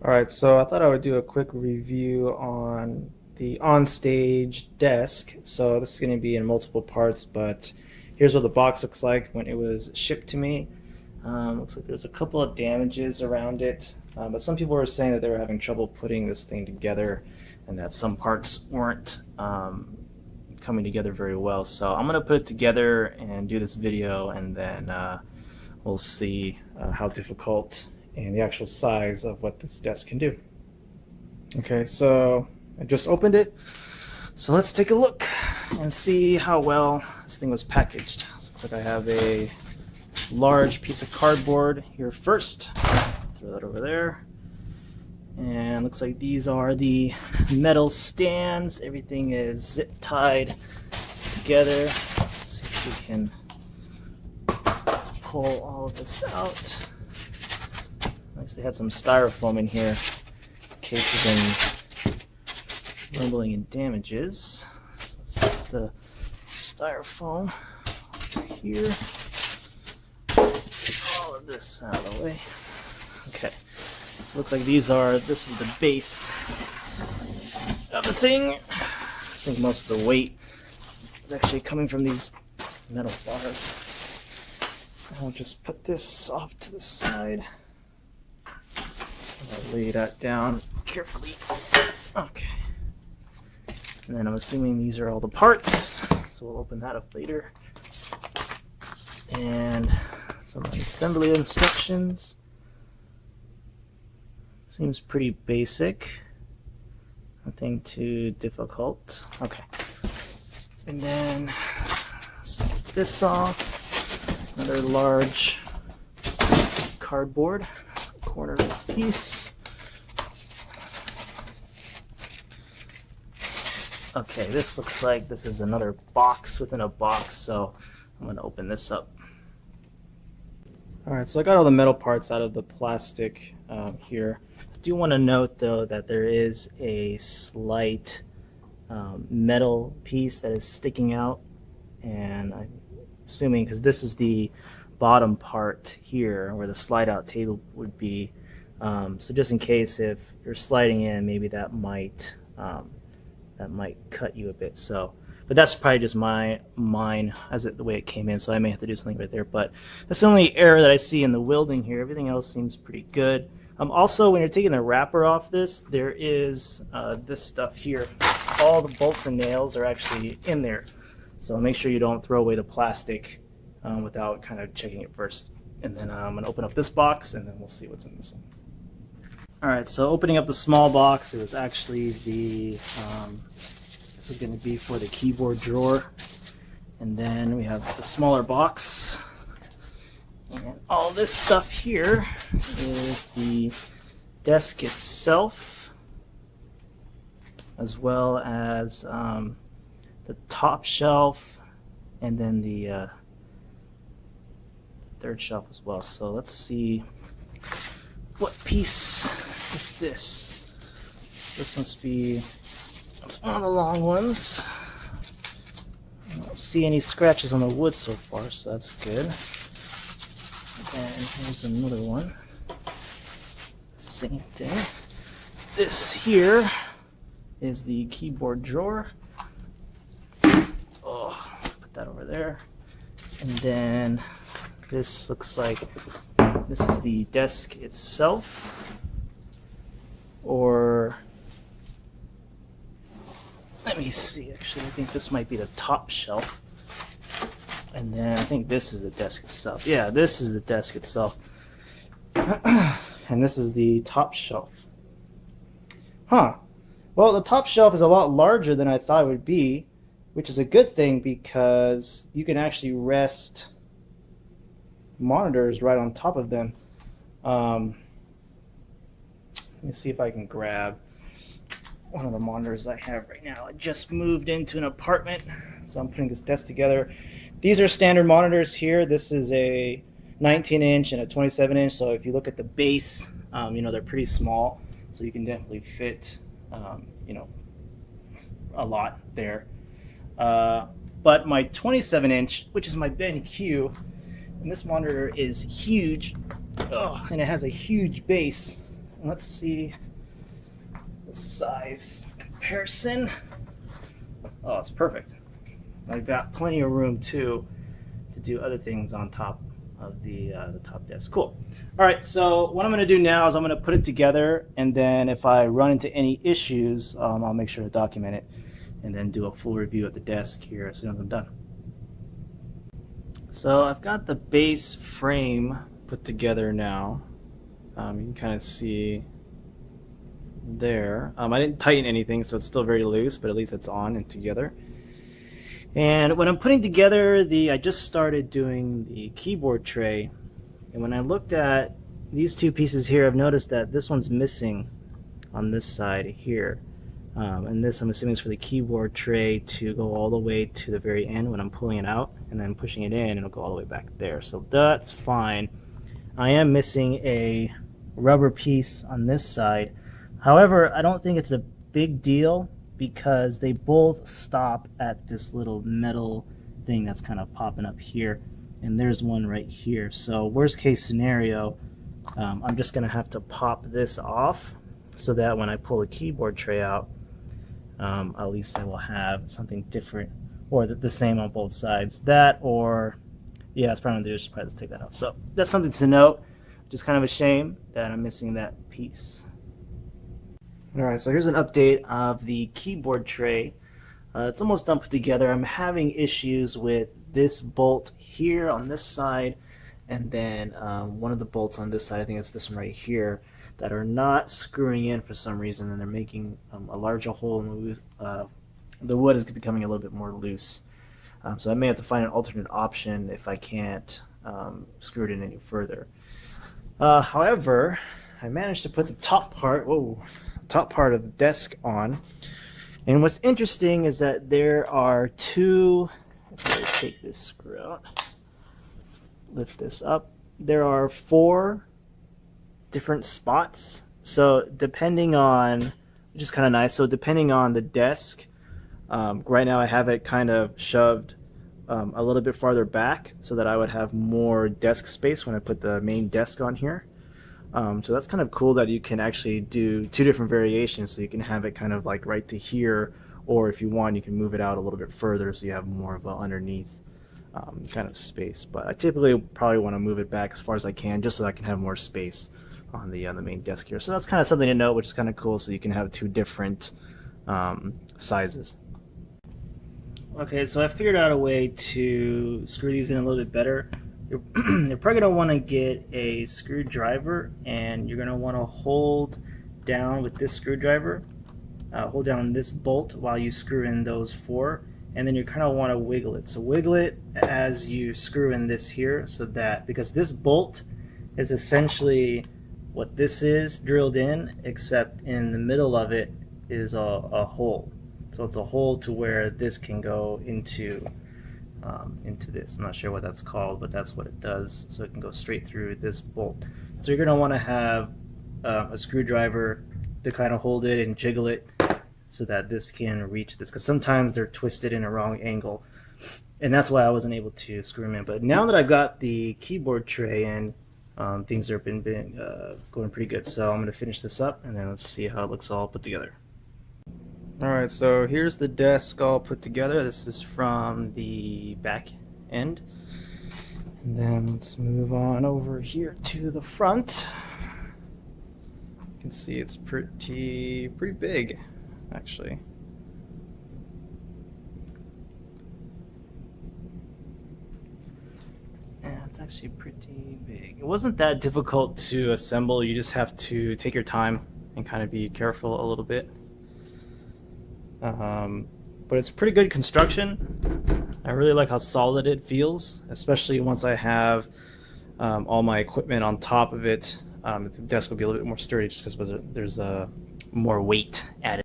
Alright, so I thought I would do a quick review on the OnStage desk. So this is going to be in multiple parts, but here's what the box looks like when it was shipped to me. Looks like there's a couple of damages around it, but some people were saying that they were having trouble putting this thing together and that some parts weren't coming together very well. So I'm going to put it together and do this video, and then we'll see how difficult and the actual size of what this desk can do. Okay, so I just opened it. So let's take a look and see how well this thing was packaged. So it looks like I have a large piece of cardboard here first. Throw that over there. And looks like these are the metal stands. Everything is zip tied together. Let's see if we can pull all of this out. Nice, they had some styrofoam in here in case of any rumbling and damages. So let's put the styrofoam over here. All of this out of the way. Okay, so it looks like this is the base of the thing. I think most of the weight is actually coming from these metal bars. I'll just put this off to the side. I'll lay that down carefully. Okay. And then I'm assuming these are all the parts, so we'll open that up later. And some assembly instructions. Seems pretty basic. Nothing too difficult. Okay. And then snip this off. Another large cardboard. Corner of the piece. Okay, this looks like this is another box within a box, so I'm going to open this up. Alright, so I got all the metal parts out of the plastic here. I do want to note though that there is a slight metal piece that is sticking out, and I'm assuming because this is the bottom part here where the slide out table would be, so just in case if you're sliding in, maybe that might cut you a bit. So, but that's probably just mine as the way it came in, so I may have to do something right there. But that's the only error that I see in the welding here. Everything else seems pretty good. Also, when you're taking the wrapper off this, there is this stuff here. All the bolts and nails are actually in there, so make sure you don't throw away the plastic without kind of checking it first. And then I'm going to open up this box, and then we'll see what's in this one. Alright, so opening up the small box, it was actually the, this is going to be for the keyboard drawer. And then we have the smaller box. And all this stuff here is the desk itself, as well as the top shelf, and then the third shelf as well. So let's see, what piece is this? So this must be, it's one of the long ones. I don't see any scratches on the wood so far, so that's good. And here's another one. Same thing. This here is the keyboard drawer. Oh, put that over there. And then this looks like this is the desk itself, or let me see, actually I think this might be the top shelf, and then I think this is the desk itself. Yeah, this is the desk itself. And this is the top shelf. Huh. Well, the top shelf is a lot larger than I thought it would be, which is a good thing because you can actually rest monitors right on top of them. Let me see if I can grab one of the monitors I have right now. I just moved into an apartment, so I'm putting this desk together. These are standard monitors here. This is a 19-inch and a 27-inch, so if you look at the base, you know, they're pretty small, so you can definitely fit you know, a lot there. But my 27-inch, which is my BenQ, and this monitor is huge, and it has a huge base. let's see the size comparison. Oh, it's perfect. I've got plenty of room too to do other things on top of the top desk. Cool. All right, so what I'm going to do now is I'm going to put it together, and then if I run into any issues, I'll make sure to document it and then do a full review of the desk here as soon as I'm done. So I've got the base frame put together now. You can kind of see there. I didn't tighten anything, so it's still very loose, but at least it's on and together. And when I'm putting together I just started doing the keyboard tray, and when I looked at these two pieces here, I've noticed that this one's missing on this side here. And this, I'm assuming, is for the keyboard tray to go all the way to the very end when I'm pulling it out, and then pushing it in, it'll go all the way back there. So that's fine. I am missing a rubber piece on this side. However, I don't think it's a big deal because they both stop at this little metal thing that's kind of popping up here, and there's one right here. So worst case scenario, I'm just gonna have to pop this off so that when I pull the keyboard tray out, at least I will have something different, or the same on both sides. That, or yeah, it's probably just take that off. So that's something to note. Just kind of a shame that I'm missing that piece. Alright, so here's an update of the keyboard tray. It's almost done put together. I'm having issues with this bolt here on this side, and then one of the bolts on this side, I think it's this one right here, that are not screwing in for some reason, and they're making a larger hole in the wood is becoming a little bit more loose. So I may have to find an alternate option if I can't screw it in any further. However, I managed to put the top part of the desk on, and what's interesting is that there are two, if I take this screw out, lift this up, there are 4 different spots. So depending on, which is kind of nice, so depending on the desk, right now I have it kind of shoved a little bit farther back so that I would have more desk space when I put the main desk on here. So that's kind of cool that you can actually do 2 different variations, so you can have it kind of like right to here, or if you want you can move it out a little bit further so you have more of an underneath kind of space. But I typically probably want to move it back as far as I can, just so I can have more space on the main desk here. So that's kind of something to note, which is kind of cool, so you can have 2 different sizes. Okay, so I figured out a way to screw these in a little bit better. You're probably going to want to get a screwdriver, and you're going to want to hold down with this screwdriver, hold down this bolt while you screw in those 4, and then you kind of want to wiggle it. So wiggle it as you screw in this here, so that, because this bolt is essentially what this is drilled in, except in the middle of it is a hole. So it's a hole to where this can go into this. I'm not sure what that's called, but that's what it does. So it can go straight through this bolt. So you're going to want to have a screwdriver to kind of hold it and jiggle it so that this can reach this, because sometimes they're twisted in a wrong angle, and that's why I wasn't able to screw them in. But now that I've got the keyboard tray in, things have been going pretty good. So I'm going to finish this up, and then let's see how it looks all put together. Alright, so here's the desk all put together. This is from the back end. And then let's move on over here to the front. You can see it's pretty big, actually. Yeah, it's actually pretty big. It wasn't that difficult to assemble. You just have to take your time and kind of be careful a little bit. But it's pretty good construction. I really like how solid it feels, especially once I have all my equipment on top of it. The desk will be a little bit more sturdy just because there's more weight added.